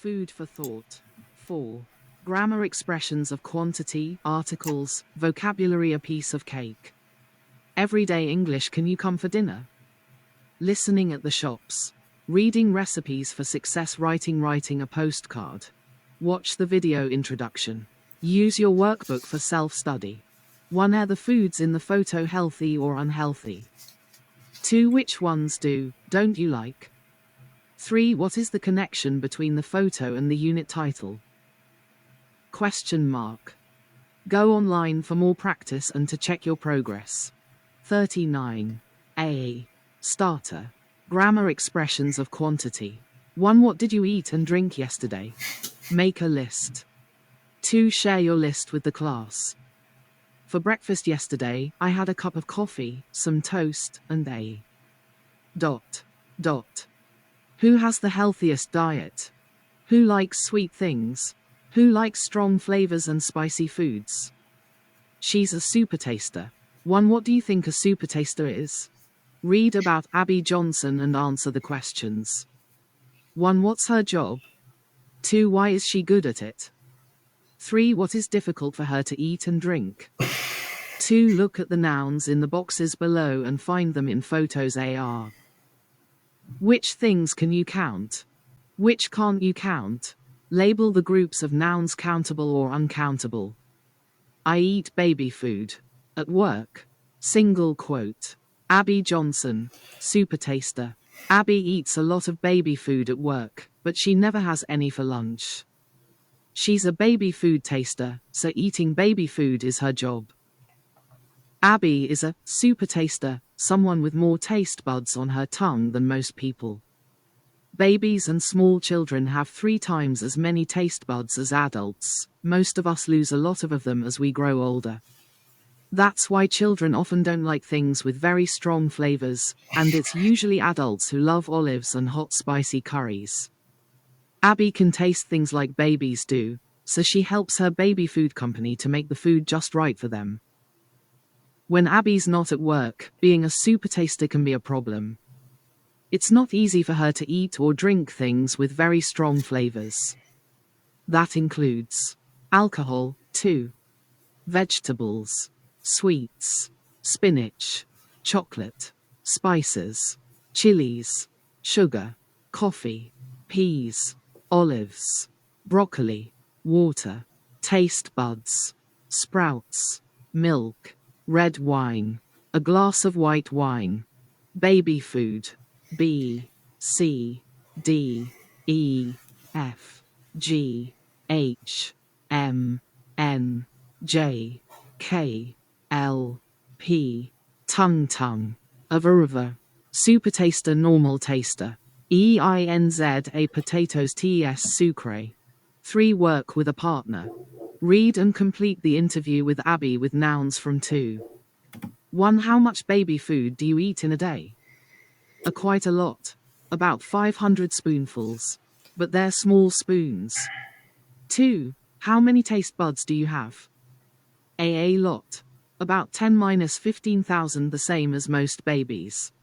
Food for thought. 4. Grammar expressions of quantity, articles, vocabulary a piece of cake. Everyday English can you come for dinner? Listening at the shops. Reading recipes for success writing a postcard. Watch the video introduction. Use your workbook for self-study. 1. Are the foods in the photo healthy or unhealthy? 2. Which ones don't you like? 3. What is the connection between the photo and the unit title? Question mark. Go online for more practice and to check your progress. 39. A. Starter. Grammar expressions of quantity. 1. What did you eat and drink yesterday? Make a list. 2. Share your list with the class. For breakfast yesterday, I had a cup of coffee, some toast, and a... Who has the healthiest diet? Who likes sweet things? Who likes strong flavors and spicy foods? She's a super taster. 1. What do you think a super taster is? Read about Abby Johnson and answer the questions. 1. What's her job? 2. Why is she good at it? 3. What is difficult for her to eat and drink? 2. Look at the nouns in the boxes below and find them in photos AR. Which things can you count? Which can't you count? Label the groups of nouns countable or uncountable. I eat baby food. At work. Single quote. Abby Johnson, super taster. Abby eats a lot of baby food at work, but she never has any for lunch. She's a baby food taster, so eating baby food is her job. Abby is a super taster, someone with more taste buds on her tongue than most people. Babies and small children have 3 times as many taste buds as adults. Most of us lose a lot of them as we grow older. That's why children often don't like things with very strong flavors, and it's usually adults who love olives and hot spicy curries. Abby can taste things like babies do, so she helps her baby food company to make the food just right for them. When Abby's not at work, being a super taster can be a problem. It's not easy for her to eat or drink things with very strong flavors. That includes alcohol, 2, vegetables, sweets, spinach, chocolate, spices, chilies, sugar, coffee, peas, olives, broccoli, water, taste buds, sprouts, milk, red wine, a glass of white wine, baby food, B, C, D, E, F, G, H, M, N, J, K, L, P, tongue, a super taster normal taster, EINZ a potatoes tes sucre. 3. Work with a partner. Read and complete the interview with Abby with nouns from 2. 1. How much baby food do you eat in a day? Quite a lot. About 500 spoonfuls. But they're small spoons. 2. How many taste buds do you have? A lot. About 10-15,000, the same as most babies.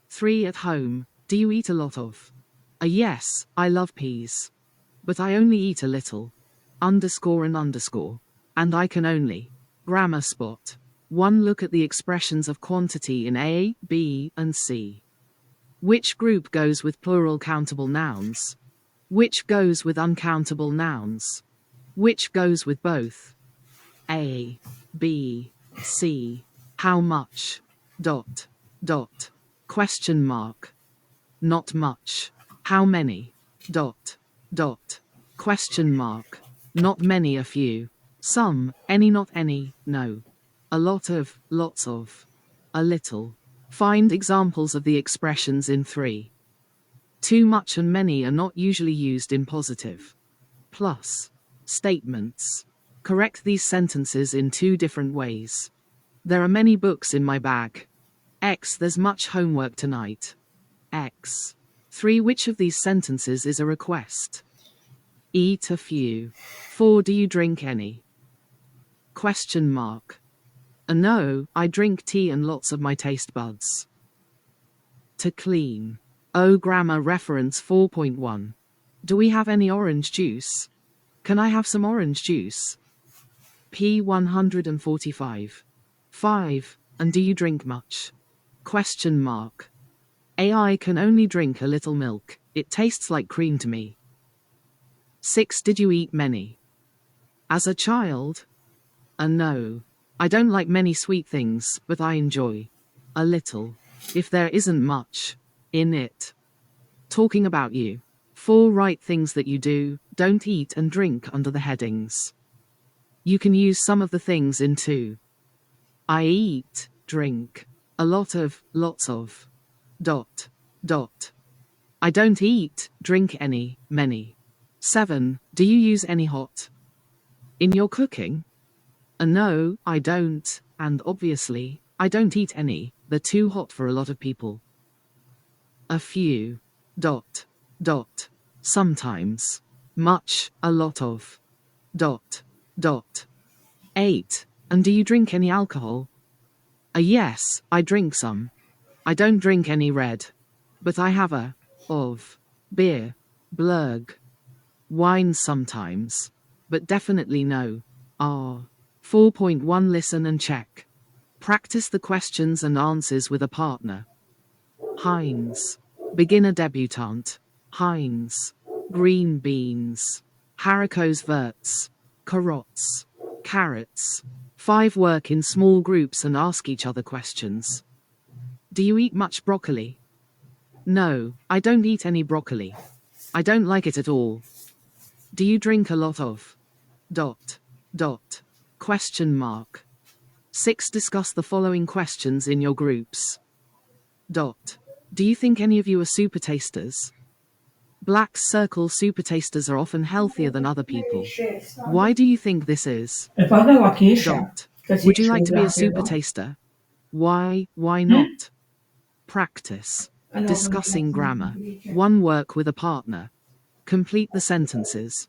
3. At home, do you eat a lot of? Yes, I love peas. But I only eat a little. Underscore and underscore. And I can only. Grammar spot. 1. Look at the expressions of quantity in A, B, and C. Which group goes with plural countable nouns? Which goes with uncountable nouns? Which goes with both? A, B, C. How much? Question mark. Not much. How many? Question mark. Not many, a few. Some, any, not any, no. A lot of, lots of. A little. Find examples of the expressions in 3. Too much and many are not usually used in positive. Plus. Statements. Correct these sentences in 2 different ways. There are many books in my bag. X. There's much homework tonight. X. 3. Which of these sentences is a request? Eat a few. 4. Do you drink any? Question mark. No, I drink tea and lots of my taste buds. To clean. O Grammar Reference 4.1. Do we have any orange juice? Can I have some orange juice? P 145. 5. And do you drink much? Question mark. AI can only drink a little milk. It tastes like cream to me. 6. Did you eat many? As a child? No. I don't like many sweet things, but I enjoy a little. If there isn't much in it. Talking about you. 4 right things that you do, don't eat and drink under the headings. You can use some of the things in 2. I eat, drink. A lot of, lots of. Dot. Dot. I don't eat, drink any, many. 7. Do you use any hot in your cooking? No, I don't, and obviously, I don't eat any. They're too hot for a lot of people. A few. Dot. Dot. Sometimes. Much, a lot of. Dot. Dot. 8. And do you drink any alcohol? Yes, I drink some. I don't drink any red. But I have a of beer, blurg, wine sometimes. But definitely no. 4.1 Listen and check. Practice the questions and answers with a partner. Heinz. Beginner debutante. Heinz. Green beans. Haricots verts. Carrots. Carrots. 5. Work in small groups and ask each other questions. Do you eat much broccoli? No, I don't eat any broccoli. I don't like it at all. Do you drink a lot of? Dot. Dot. Question mark. 6. Discuss the following questions in your groups. Dot. Do you think any of you are super tasters? Black circle super tasters are often healthier than other people. Why do you think this is? Dot. Would you like to be a super taster? Why not? Practice. Discussing grammar. 1. Work with a partner. Complete the sentences.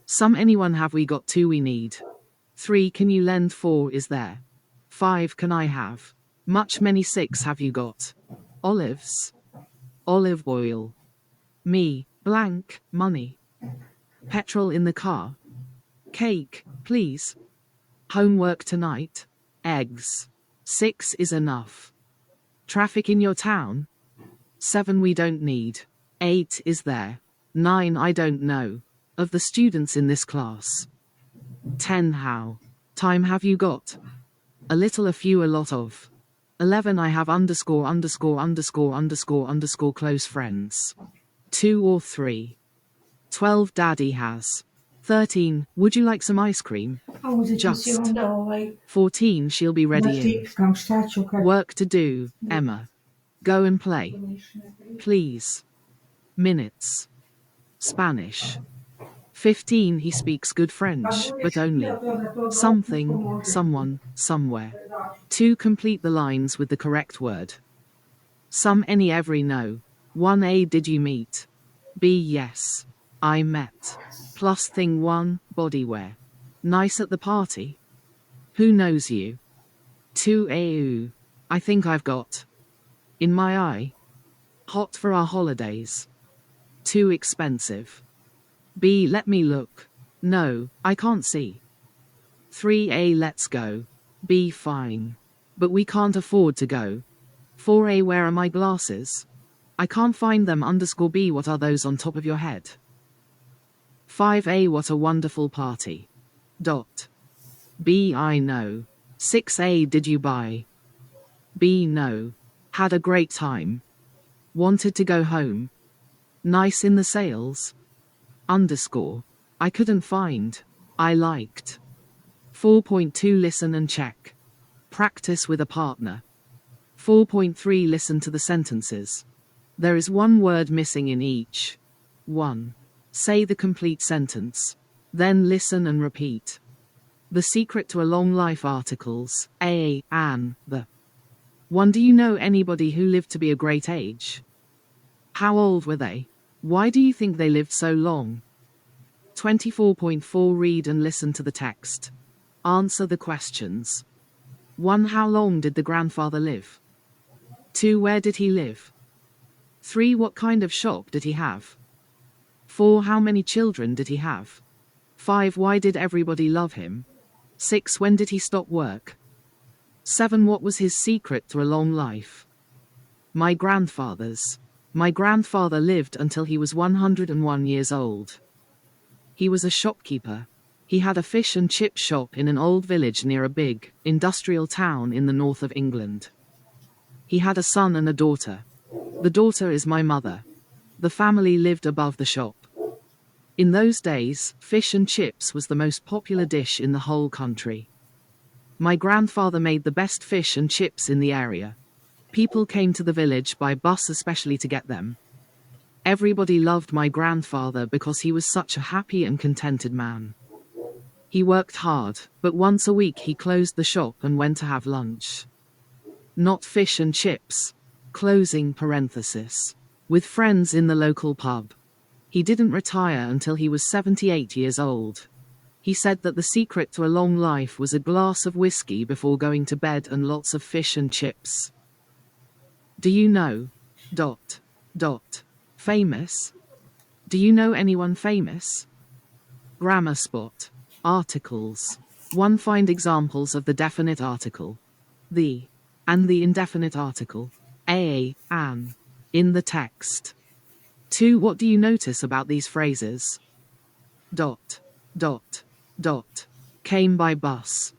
Some anyone have we got 2 we need. 3. Can you lend 4 is there. 5. Can I have? Much many 6 have you got? Olives. Olive oil. Me, blank, money. Petrol in the car. Cake, please. Homework tonight. Eggs. 6 is enough. Traffic in your town. 7 we don't need. 8 is there. 9 I don't know. Of the students in this class. 10 how? Time have you got? A little, a few, a lot of. 11 I have underscore underscore underscore underscore underscore close friends. 2 or 3. 12 Daddy has. 13 Would you like some ice cream? Just. 14 She'll be ready in. Work to do, Emma. Go and play. Please. Minutes. Spanish. 15 He speaks good French, but only. Something, someone, somewhere. 2 Complete the lines with the correct word. Some, any, every, no. 1. Did you meet? B. Yes. I met. Plus thing 1, body wear. Nice at the party? Who knows you? 2. Ooh. I think I've got. In my eye. Hot for our holidays. Too expensive. B. Let me look. No, I can't see. 3. Let's go. B. Fine. But we can't afford to go. 4. Where are my glasses? I can't find them. Underscore B. What are those on top of your head? 5. What a wonderful party. Dot. B. I know. 6. Did you buy? B. No. Had a great time. Wanted to go home. Nice in the sales. Underscore. I couldn't find. I liked. 4.2 Listen and check. Practice with a partner. 4.3 Listen to the sentences. There is 1 word missing in each. 1. Say the complete sentence. Then listen and repeat. The secret to a long life articles. An, the. 1. Do you know anybody who lived to be a great age? How old were they? Why do you think they lived so long? 24.4 Read and listen to the text. Answer the questions. 1. How long did the grandfather live? 2. Where did he live? 3. What kind of shop did he have? 4. How many children did he have? 5. Why did everybody love him? 6. When did he stop work? 7. What was his secret to a long life? My grandfather's. My grandfather lived until he was 101 years old. He was a shopkeeper. He had a fish and chip shop in an old village near a big, industrial town in the north of England. He had a son and a daughter. The daughter is my mother. The family lived above the shop. In those days, fish and chips was the most popular dish in the whole country. My grandfather made the best fish and chips in the area. People came to the village by bus especially to get them. Everybody loved my grandfather because he was such a happy and contented man. He worked hard, but once a week he closed the shop and went to have lunch. Not fish and chips. Closing parenthesis. With friends in the local pub. He didn't retire until he was 78 years old. He said that the secret to a long life was a glass of whiskey before going to bed and lots of fish and chips. Do you know... famous? Do you know anyone famous? Grammar spot. Articles. 1. Find examples of the definite article. The and the indefinite article. An. In the text. 2. What do you notice about these phrases? Came by bus.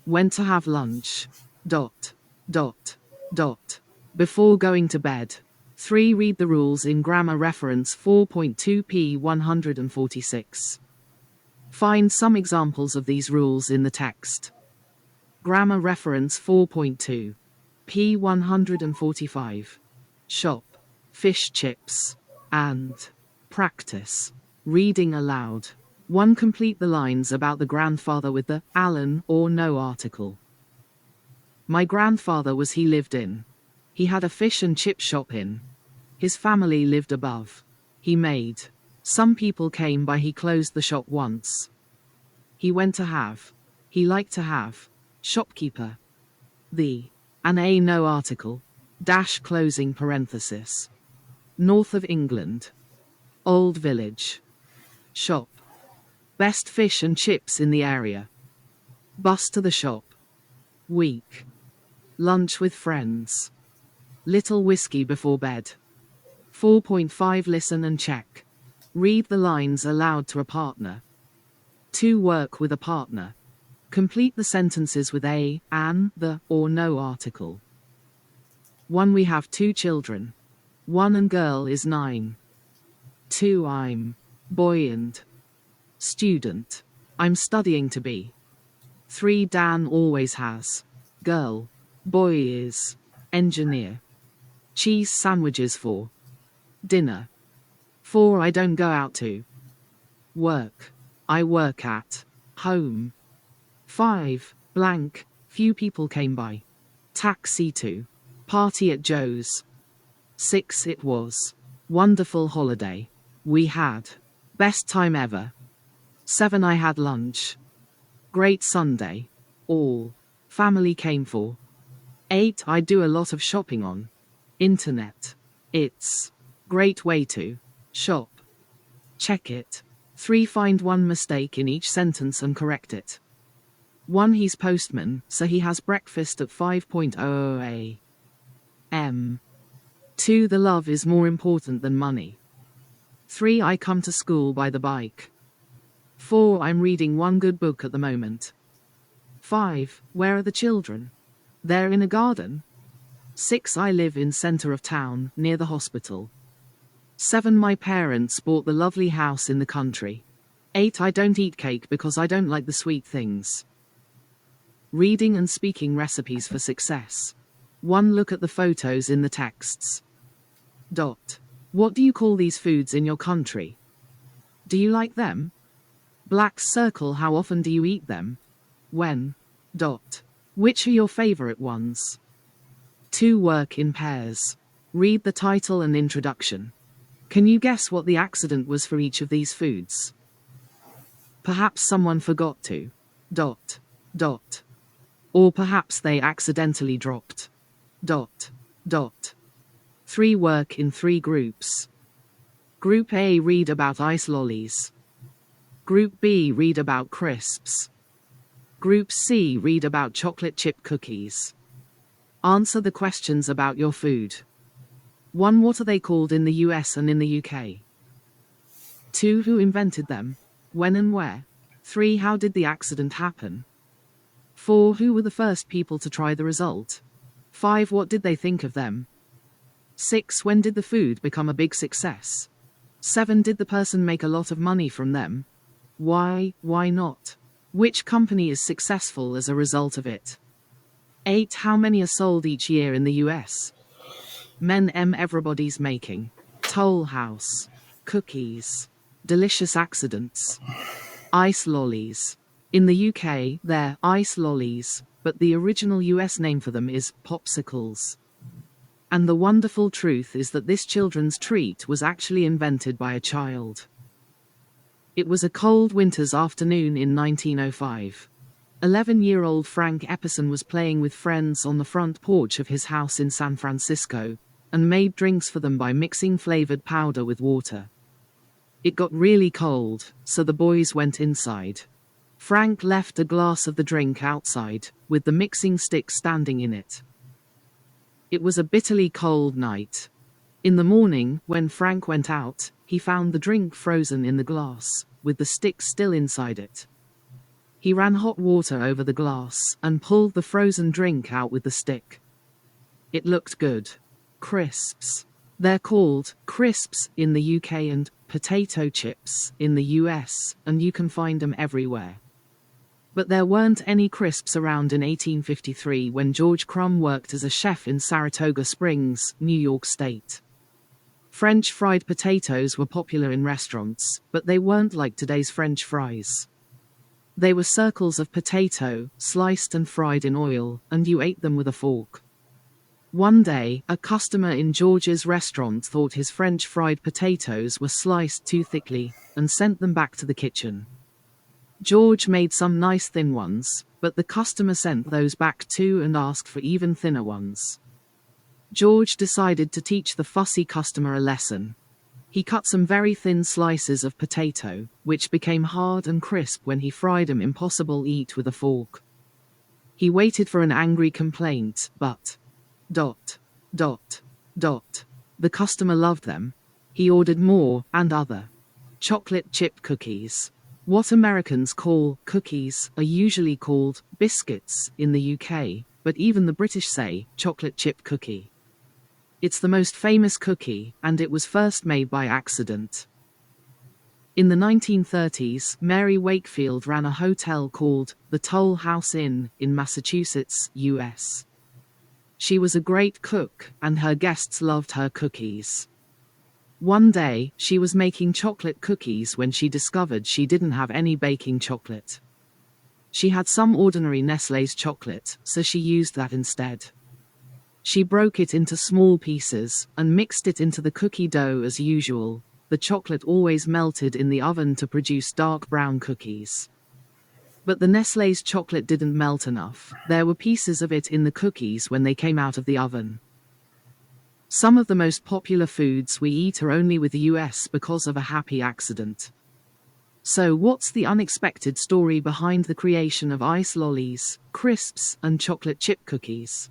Went to have lunch. Before going to bed. 3. Read the rules in Grammar Reference 4.2 p. 146. Find some examples of these rules in the text. Grammar Reference 4.2. p. 145. Shop. Fish chips. And. Practice. Reading aloud. 1. Complete the lines about the grandfather with the Alan or no article. My grandfather was he lived in. He had a fish and chip shop in. His family lived above. He made. Some people came by he closed the shop once. He went to have. He liked to have. Shopkeeper. The. An a no article. Dash closing parenthesis. North of England. Old village. Shop. Best fish and chips in the area. Bus to the shop. Week. Lunch with friends. Little whiskey before bed. 4.5 Listen and check. Read the lines aloud to a partner. 2. Work with a partner. Complete the sentences with a, an, the, or no article. 1. We have 2 children. 1 and girl is 9. 2. I'm boy and student. I'm studying to be. 3. Dan always has. Girl. Boy is engineer. Cheese sandwiches for dinner. 4. I don't go out to work. I work at home. 5. Blank. Few people came by. Taxi to party at Joe's. 6. It was wonderful holiday. We had best time ever. 7. I had lunch. Great Sunday. All family came for. 8. I do a lot of shopping on internet. It's great way to shop. Check it. 3. Find one mistake in each sentence and correct it. 1. He's postman, so he has breakfast at 5:00 a.m. 2. The love is more important than money. 3. I come to school by the bike. 4. I'm reading one good book at the moment. 5. Where are the children? They're in a garden. 6. I live in center of town, near the hospital. 7. My parents bought the lovely house in the country. 8. I don't eat cake because I don't like the sweet things. Reading and speaking recipes for success. 1. Look at the photos in the texts. What do you call these foods in your country? Do you like them? Black circle. How often do you eat them? When? Which are your favorite ones? 2. Work in pairs. Read the title and introduction. Can you guess what the accident was for each of these foods? Perhaps someone forgot to. Or perhaps they accidentally dropped. 3. Work in 3 groups. Group A read about ice lollies. Group B read about crisps. Group C read about chocolate chip cookies. Answer the questions about your food. 1. What are they called in the US and in the UK? 2. Who invented them? When and where? 3. How did the accident happen? 4. Who were the first people to try the result? 5. What did they think of them? 6. When did the food become a big success? 7. Did the person make a lot of money from them? Why not? Which company is successful as a result of it? 8. How many are sold each year in the US? Everybody's making. Toll House. Cookies. Delicious accidents. Ice lollies. In the UK, they're ice lollies, but the original US name for them is popsicles. And the wonderful truth is that this children's treat was actually invented by a child. It was a cold winter's afternoon in 1905. 11-year-old Frank Epperson was playing with friends on the front porch of his house in San Francisco, and made drinks for them by mixing flavored powder with water. It got really cold, so the boys went inside. Frank left a glass of the drink outside, with the mixing stick standing in it. It was a bitterly cold night. In the morning, when Frank went out, he found the drink frozen in the glass, with the stick still inside it. He ran hot water over the glass and pulled the frozen drink out with the stick. It looked good. Crisps. They're called crisps in the UK and potato chips in the US, and you can find them everywhere. But there weren't any crisps around in 1853 when George Crumb worked as a chef in Saratoga Springs, New York State. French fried potatoes were popular in restaurants, but they weren't like today's French fries. They were circles of potato, sliced and fried in oil, and you ate them with a fork. One day, a customer in George's restaurant thought his French fried potatoes were sliced too thickly, and sent them back to the kitchen. George made some nice thin ones, but the customer sent those back too and asked for even thinner ones. George decided to teach the fussy customer a lesson. He cut some very thin slices of potato, which became hard and crisp when he fried them impossible eat with a fork. He waited for an angry complaint, but... The customer loved them. He ordered more, and other. Chocolate chip cookies. What Americans call cookies are usually called biscuits in the UK, but even the British say chocolate chip cookie. It's the most famous cookie, and it was first made by accident. In the 1930s, Mary Wakefield ran a hotel called the Toll House Inn in Massachusetts, US. She was a great cook, and her guests loved her cookies. One day, she was making chocolate cookies when she discovered she didn't have any baking chocolate. She had some ordinary Nestlé's chocolate, so she used that instead. She broke it into small pieces, and mixed it into the cookie dough as usual. The chocolate always melted in the oven to produce dark brown cookies. But the Nestlé's chocolate didn't melt enough. There were pieces of it in the cookies when they came out of the oven. Some of the most popular foods we eat are only with the US because of a happy accident. So what's the unexpected story behind the creation of ice lollies, crisps, and chocolate chip cookies?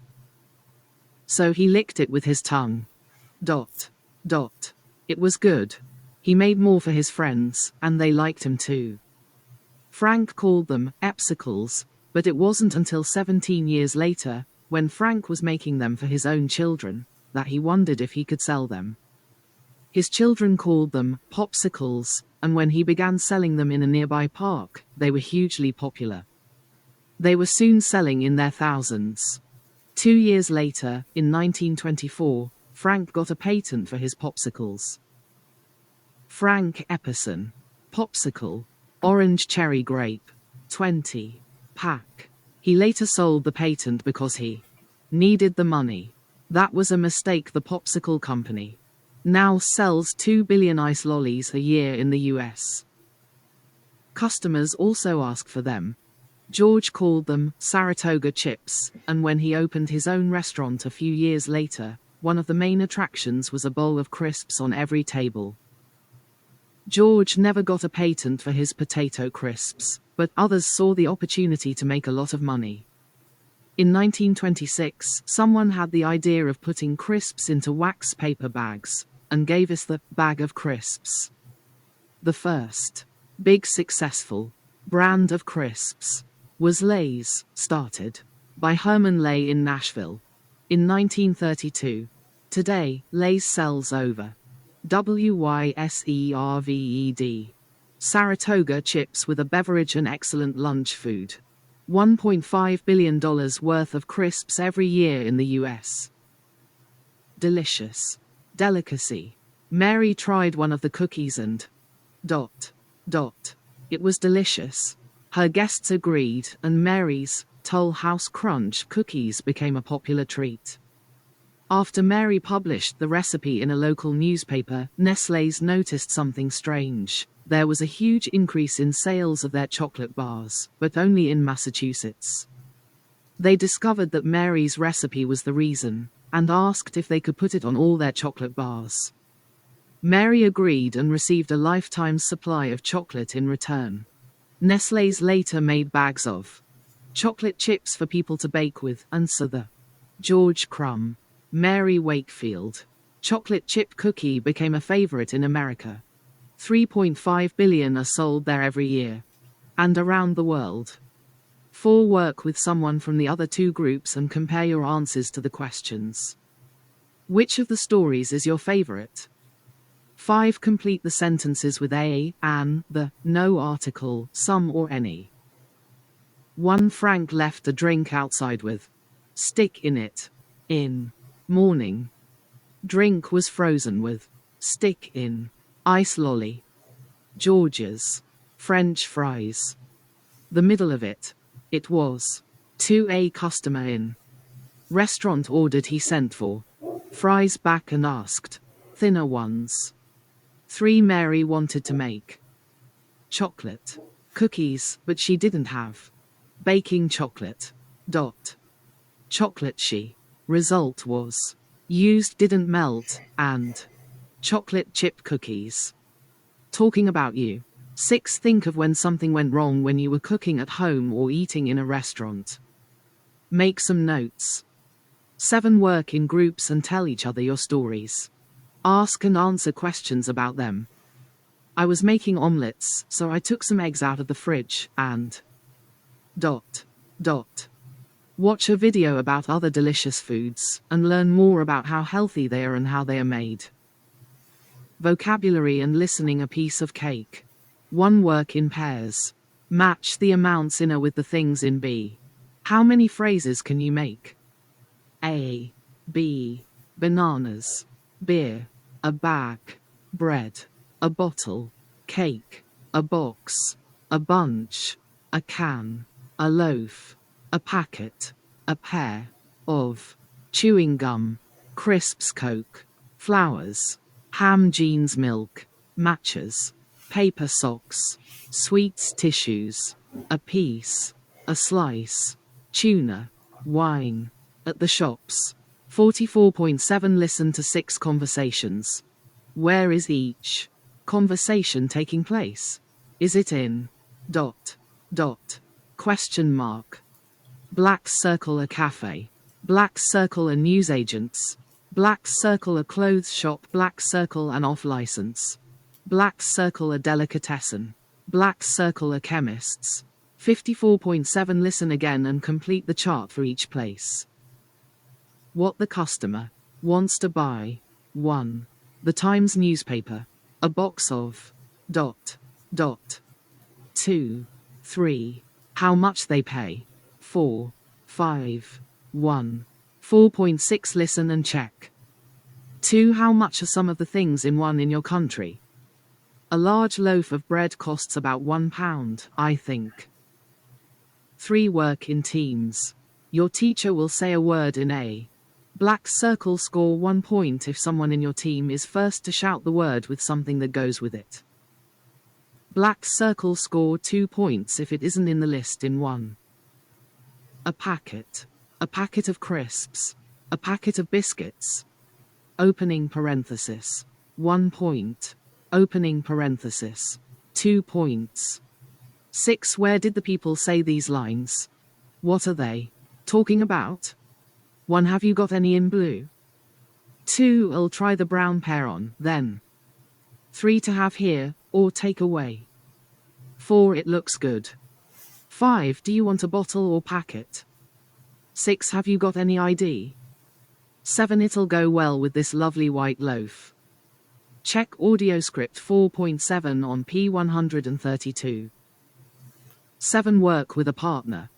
So he licked it with his tongue. It was good. He made more for his friends, and they liked him too. Frank called them Epsicles, but it wasn't until 17 years later, when Frank was making them for his own children, that he wondered if he could sell them. His children called them popsicles, and when he began selling them in a nearby park, they were hugely popular. They were soon selling in their thousands. 2 years later, in 1924, Frank got a patent for his popsicles. Frank Epperson. Popsicle. Orange cherry grape. 20. Pack. He later sold the patent because he needed the money. That was a mistake. The Popsicle Company now sells 2 billion ice lollies a year in the US. Customers also ask for them. George called them Saratoga chips, and when he opened his own restaurant a few years later, one of the main attractions was a bowl of crisps on every table. George never got a patent for his potato crisps, but others saw the opportunity to make a lot of money. In 1926, someone had the idea of putting crisps into wax paper bags, and gave us the bag of crisps. The first big successful brand of crisps was Lay's, started by Herman Lay in Nashville in 1932. Today, Lay's sells over WYSERVED Saratoga chips with a beverage and excellent lunch food. $1.5 billion worth of crisps every year in the US. Delicious delicacy. Mary tried one of the cookies and ... It was delicious. Her guests agreed, and Mary's Toll House Crunch cookies became a popular treat. After Mary published the recipe in a local newspaper, Nestlé's noticed something strange. There was a huge increase in sales of their chocolate bars, but only in Massachusetts. They discovered that Mary's recipe was the reason, and asked if they could put it on all their chocolate bars. Mary agreed and received a lifetime supply of chocolate in return. Nestlé's later made bags of chocolate chips for people to bake with, and so the George Crumb, Mary Wakefield chocolate chip cookie became a favorite in America. 3.5 billion are sold there every year. And around the world. 4. Work with someone from the other two groups and compare your answers to the questions. Which of the stories is your favorite? 5. Complete the sentences with a, an, the, no article, some or any. 1. Frank left a drink outside with stick in it. In morning. Drink was frozen with stick in ice lolly. George's French fries. The middle of it. It was 2. A customer in restaurant ordered he sent for fries back and asked thinner ones. 3. Mary wanted to make chocolate cookies, but she didn't have baking chocolate. Chocolate she result was used didn't melt, and chocolate chip cookies. Talking about you. 6. Think of when something went wrong when you were cooking at home or eating in a restaurant. Make some notes. 7. Work in groups and tell each other your stories. Ask and answer questions about them. I was making omelets, so I took some eggs out of the fridge and ... Watch a video about other delicious foods, and learn more about how healthy they are and how they are made. Vocabulary and listening a piece of cake. 1. Work in pairs. Match the amounts in A with the things in B. How many phrases can you make? A. B. Bananas. Beer. A bag. Bread. A bottle. Cake. A box. A bunch. A can. A loaf. A packet. A pair. Of. Chewing gum. Crisps. Coke. Flowers. Ham. Jeans. Milk. Matches. Paper socks. Sweets. Tissues. A piece. A slice. Tuna. Wine. At the shops. 44.7 Listen to 6 conversations. Where is each conversation taking place? Is it in ... Question mark. Black circle a cafe. Black circle a newsagents. Black circle a clothes shop. Black circle an off-license. Black circle a delicatessen. Black circle a chemists. 54.7 Listen again and complete the chart for each place. What the customer wants to buy. 1. The Times newspaper. A box of ... 2. 3. How much they pay. 4. 5. 1. 4.6 Listen and check. 2. How much are some of the things in one in your country? A large loaf of bread costs about £1, I think. 3. Work in teams. Your teacher will say a word in A. Black circle. Score 1 point if someone in your team is first to shout the word with something that goes with it. Black circle. Score 2 points if it isn't in the list in 1. A packet. A packet of crisps. A packet of biscuits. Opening parenthesis. 1 point. Opening parenthesis. 2 points. 6. Where did the people say these lines? What are they talking about? 1. Have you got any in blue? 2. I'll try the brown pair on, then. 3. To have here, or take away. 4. It looks good. 5. Do you want a bottle or packet? 6. Have you got any ID? 7. It'll go well with this lovely white loaf. Check audio script 4.7 on P132. 7. Work with a partner.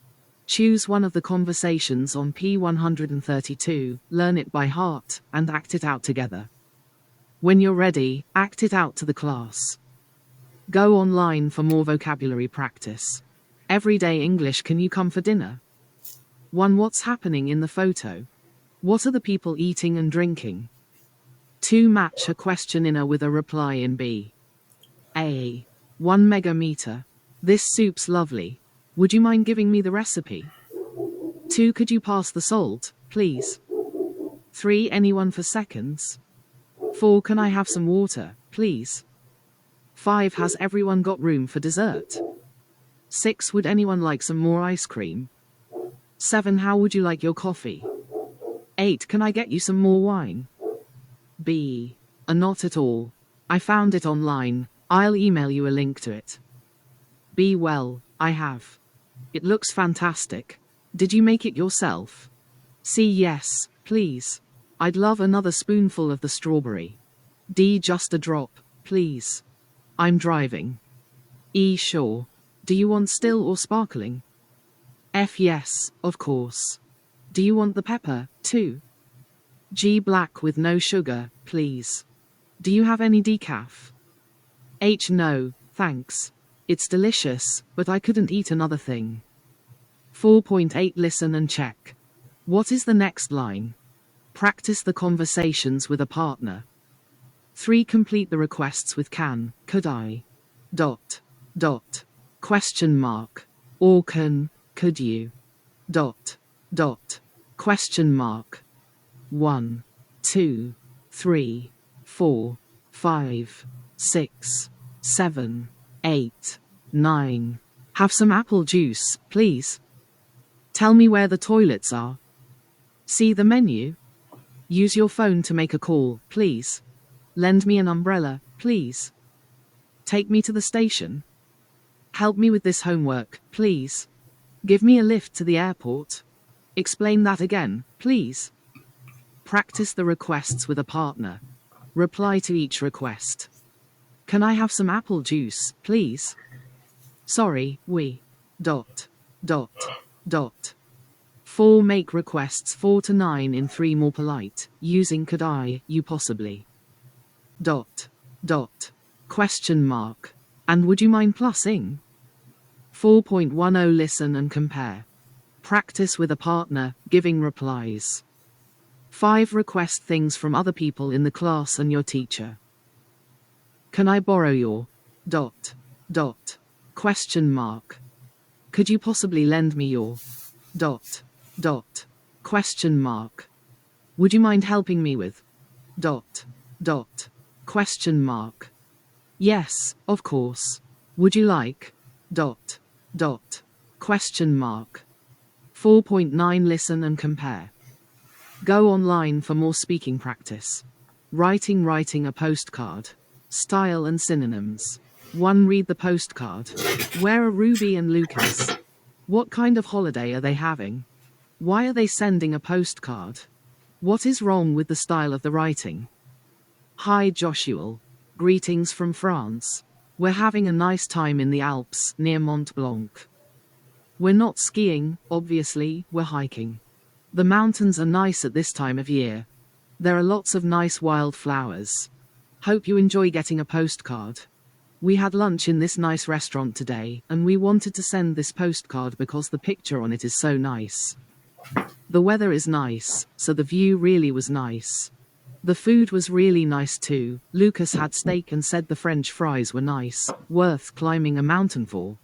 Choose one of the conversations on P132, learn it by heart, and act it out together. When you're ready, act it out to the class. Go online for more vocabulary practice. Everyday English. Can you come for dinner? 1. What's happening in the photo? What are the people eating and drinking? 2. Match a question in A with a reply in B. A. 1 megameter. This soup's lovely. Would you mind giving me the recipe? 2. Could you pass the salt, please? 3. Anyone for seconds? 4. Can I have some water, please? 5. Has everyone got room for dessert? 6. Would anyone like some more ice cream? 7. How would you like your coffee? 8. Can I get you some more wine? B. Not at all. I found it online. I'll email you a link to it. B. Well, I have. It looks fantastic. Did you make it yourself? C. Yes, please. I'd love another spoonful of the strawberry. D. Just a drop, please. I'm driving. E. Sure. Do you want still or sparkling? F. Yes, of course. Do you want the pepper, too? G. Black with no sugar, please. Do you have any decaf? H. No, thanks. It's delicious, but I couldn't eat another thing. 4.8. Listen and check. What is the next line? Practice the conversations with a partner. 3. Complete the requests with can, could I, dot, dot, question mark, or can, could you, dot, dot, question mark. 1, 2, 3, 4, 5, 6, 7, 8, 9. Have some apple juice, please. Tell me where the toilets are. See the menu. Use your phone to make a call, please. Lend me an umbrella, please. Take me to the station. Help me with this homework, please. Give me a lift to the airport. Explain that again, please. Practice the requests with a partner. Reply to each request. Can I have some apple juice, please? Sorry, we. Dot, dot, dot. 4. Make requests 4 to 9 in 3 more polite, using could I, you possibly. Dot, dot, question mark. And would you mind plussing? 4.10. Listen and compare. Practice with a partner, giving replies. 5. Request things from other people in the class and your teacher. Can I borrow your dot, dot, question mark? Could you possibly lend me your dot, dot, question mark? Would you mind helping me with dot, dot, question mark? Yes, of course. Would you like dot, dot, question mark? 4.9. Listen and compare. Go online for more speaking practice. Writing a postcard. Style and synonyms. 1. Read the postcard. Where are Ruby and Lucas? What kind of holiday are they having? Why are they sending a postcard? What is wrong with the style of the writing? Hi Joshua. Greetings from France. We're having a nice time in the Alps, near Mont Blanc. We're not skiing, obviously, we're hiking. The mountains are nice at this time of year. There are lots of nice wildflowers. Hope you enjoy getting a postcard. We had lunch in this nice restaurant today, and we wanted to send this postcard because the picture on it is so nice. The weather is nice, so the view really was nice. The food was really nice too. Lucas had steak and said the French fries were nice, worth climbing a mountain for.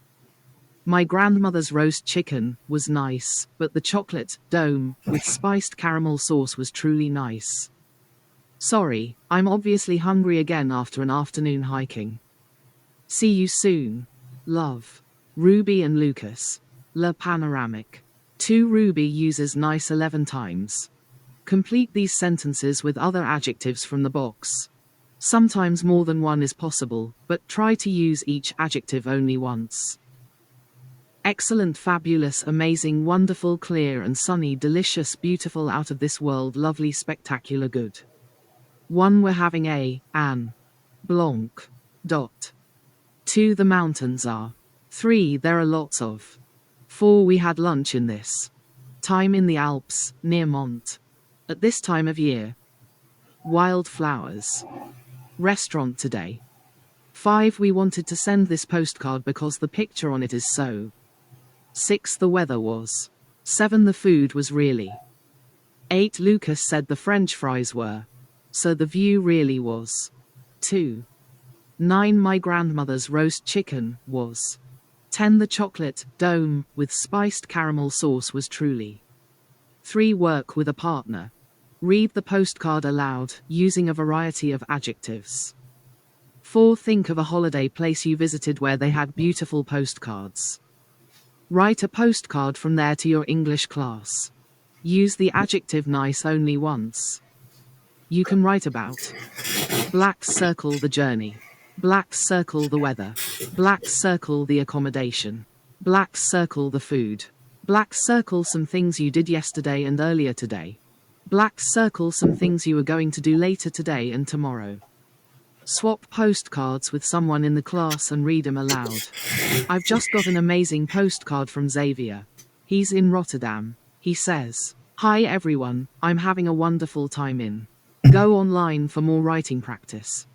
My grandmother's roast chicken was nice, but the chocolate dome with spiced caramel sauce was truly nice. Sorry, I'm obviously hungry again after an afternoon hiking. See you soon. Love. Ruby and Lucas. Le Panoramic. 2 Ruby uses nice 11 times. Complete these sentences with other adjectives from the box. Sometimes more than one is possible, but try to use each adjective only once. Excellent, fabulous, amazing, wonderful, clear and sunny, delicious, beautiful, out of this world, lovely, spectacular, good. 1. We're having an blanc. 2. The mountains are. 3. There are lots of. 4. We had lunch in this time in the Alps, near Mont. At this time of year. Wildflowers. Restaurant today. 5. We wanted to send this postcard because the picture on it is so. 6. The weather was. 7. The food was really. 8. Lucas said the French fries were. So the view really was. 2. 9. My grandmother's roast chicken was. 10. The chocolate dome with spiced caramel sauce was truly. 3. Work with a partner. Read the postcard aloud, using a variety of adjectives. 4. Think of a holiday place you visited where they had beautiful postcards. Write a postcard from there to your English class. Use the adjective nice only once. You can write about black, circle the journey. Black, circle the weather. Black, circle the accommodation. Black, circle the food. Black, circle some things you did yesterday and earlier today. Black, circle some things you are going to do later today and tomorrow. Swap postcards with someone in the class and read them aloud. I've just got an amazing postcard from Xavier. He's in Rotterdam. He says, "Hi everyone, I'm having a wonderful time in." Go online for more writing practice.